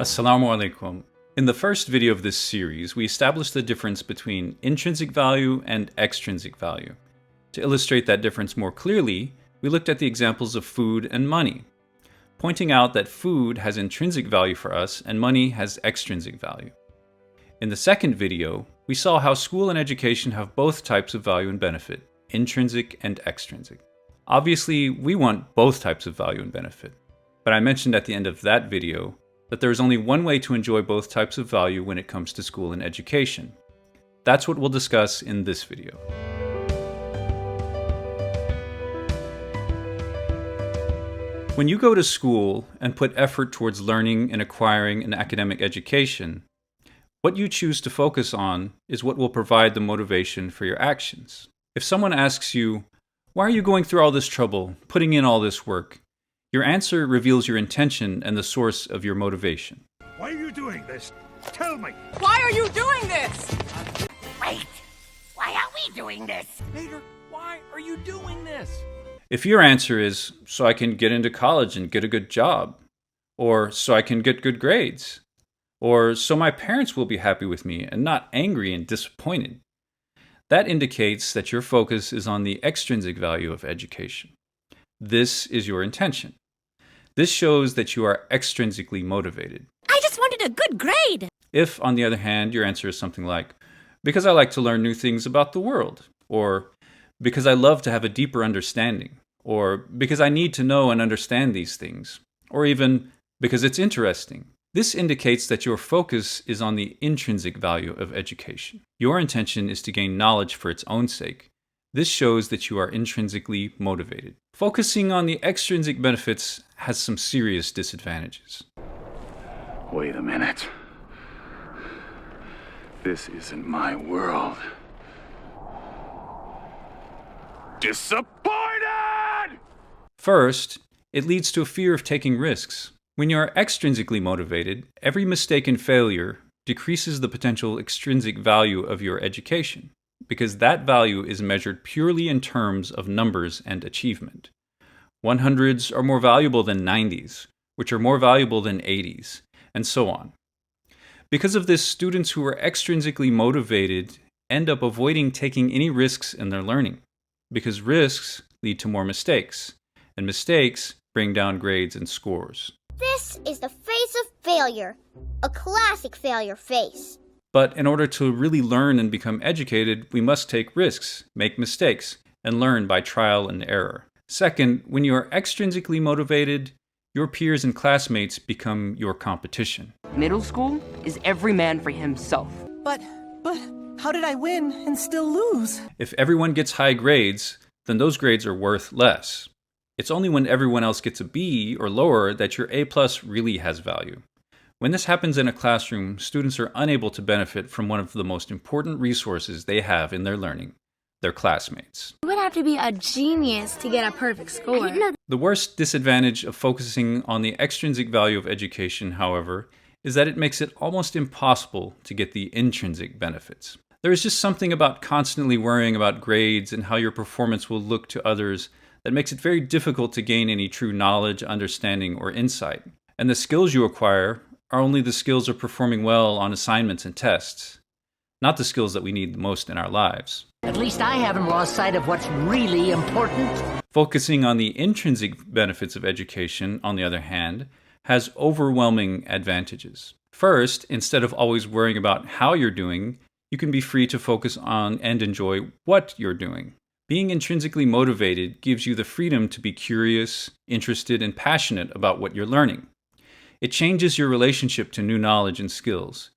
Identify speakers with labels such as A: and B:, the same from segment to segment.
A: Assalamu alaikum. In the first video of this series, we established the difference between intrinsic value and extrinsic value. To illustrate that difference more clearly, we looked at the examples of food and money, pointing out that food has intrinsic value for us and money has extrinsic value. In the second video, we saw how school and education have both types of value and benefit, intrinsic and extrinsic. Obviously, we want both types of value and benefit, but I mentioned at the end of that video that there is only one way to enjoy both types of value when it comes to school and education. That's what we'll discuss in this video. When you go to school and put effort towards learning and acquiring an academic education, what you choose to focus on is what will provide the motivation for your actions. If someone asks you, "Why are you going through all this trouble, putting in all this work?" your answer reveals your intention and the source of your motivation.
B: Why are you doing this? Tell me!
C: Why are you doing this?
D: Wait! Why are we doing this?
C: Mater, why are you doing this?
A: If your answer is, "So I can get into college and get a good job," or "So I can get good grades," or "So my parents will be happy with me and not angry and disappointed," that indicates that your focus is on the extrinsic value of education. This is your intention. This shows that you are extrinsically motivated.
D: I just wanted a good grade.
A: If, on the other hand, your answer is something like, "Because I like to learn new things about the world," or "Because I love to have a deeper understanding," or "Because I need to know and understand these things," or even "Because it's interesting," this indicates that your focus is on the intrinsic value of education. Your intention is to gain knowledge for its own sake. This shows that you are intrinsically motivated. Focusing on the extrinsic benefits has some serious disadvantages.
E: Wait a minute. This isn't my world. Disappointed!
A: First, it leads to a fear of taking risks. When you are extrinsically motivated, every mistake and failure decreases the potential extrinsic value of your education, because that value is measured purely in terms of numbers and achievement. 100s are more valuable than 90s, which are more valuable than 80s, and so on. Because of this, students who are extrinsically motivated end up avoiding taking any risks in their learning, because risks lead to more mistakes, and mistakes bring down grades and scores.
F: This is the face of failure, a classic failure face.
A: But in order to really learn and become educated, we must take risks, make mistakes, and learn by trial and error. Second, when you are extrinsically motivated, your peers and classmates become your competition.
G: Middle school is every man for himself.
C: But, how did I win and still lose?
A: If everyone gets high grades, then those grades are worth less. It's only when everyone else gets a B or lower that your A+ really has value. When this happens in a classroom, students are unable to benefit from one of the most important resources they have in their learning, their classmates.
F: You would have to be a genius to get a perfect score.
A: The worst disadvantage of focusing on the extrinsic value of education, however, is that it makes it almost impossible to get the intrinsic benefits. There is just something about constantly worrying about grades and how your performance will look to others that makes it very difficult to gain any true knowledge, understanding, or insight. And the skills you acquire are only the skills of performing well on assignments and tests, not the skills that we need the most in our lives.
D: At least I haven't lost sight of what's really important.
A: Focusing on the intrinsic benefits of education, on the other hand, has overwhelming advantages. First, instead of always worrying about how you're doing, you can be free to focus on and enjoy what you're doing. Being intrinsically motivated gives you the freedom to be curious, interested, and passionate about what you're learning. It changes your relationship to new knowledge and skills.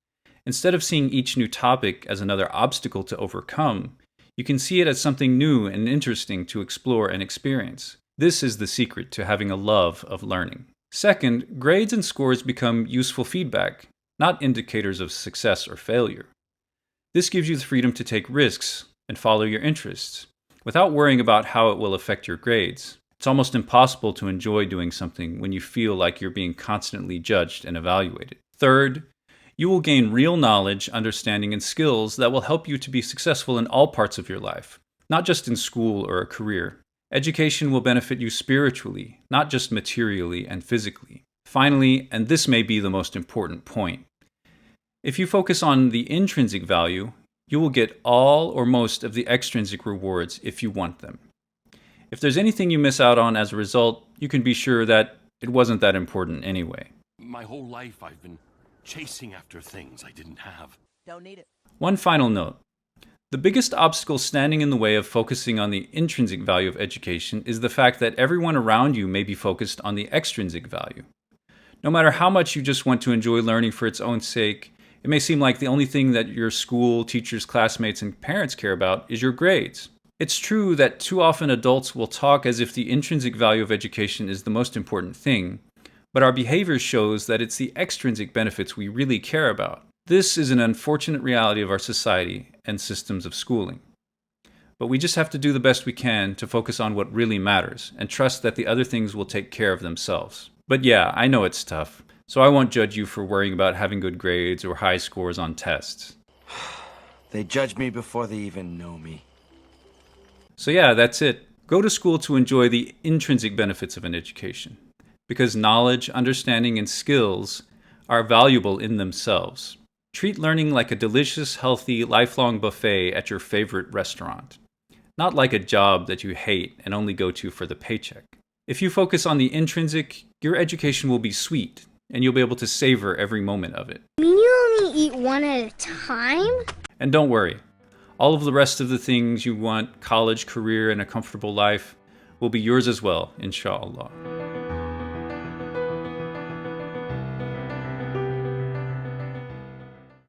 A: Instead of seeing each new topic as another obstacle to overcome, you can see it as something new and interesting to explore and experience. This is the secret to having a love of learning. Second, grades and scores become useful feedback, not indicators of success or failure. This gives you the freedom to take risks and follow your interests, without worrying about how it will affect your grades. It's almost impossible to enjoy doing something when you feel like you're being constantly judged and evaluated. Third, you will gain real knowledge, understanding, and skills that will help you to be successful in all parts of your life, not just in school or a career. Education will benefit you spiritually, not just materially and physically. Finally, and this may be the most important point, if you focus on the intrinsic value, you will get all or most of the extrinsic rewards if you want them. If there's anything you miss out on as a result, you can be sure that it wasn't that important anyway.
H: My whole life I've been chasing after things I didn't have.
G: Don't need it.
A: One final note. The biggest obstacle standing in the way of focusing on the intrinsic value of education is the fact that everyone around you may be focused on the extrinsic value. No matter how much you just want to enjoy learning for its own sake, it may seem like the only thing that your school, teachers, classmates, and parents care about is your grades. It's true that too often adults will talk as if the intrinsic value of education is the most important thing, but our behavior shows that it's the extrinsic benefits we really care about. This is an unfortunate reality of our society and systems of schooling. But we just have to do the best we can to focus on what really matters and trust that the other things will take care of themselves. But yeah, I know it's tough, so I won't judge you for worrying about having good grades or high scores on tests.
I: They judge me before they even know me.
A: So yeah, that's it. Go to school to enjoy the intrinsic benefits of an education, because knowledge, understanding, and skills are valuable in themselves. Treat learning like a delicious, healthy, lifelong buffet at your favorite restaurant, not like a job that you hate and only go to for the paycheck. If you focus on the intrinsic, your education will be sweet, and you'll be able to savor every moment of it.
F: You only eat one at a time?
A: And don't worry, all of the rest of the things you want, college, career, and a comfortable life, will be yours as well, inshallah.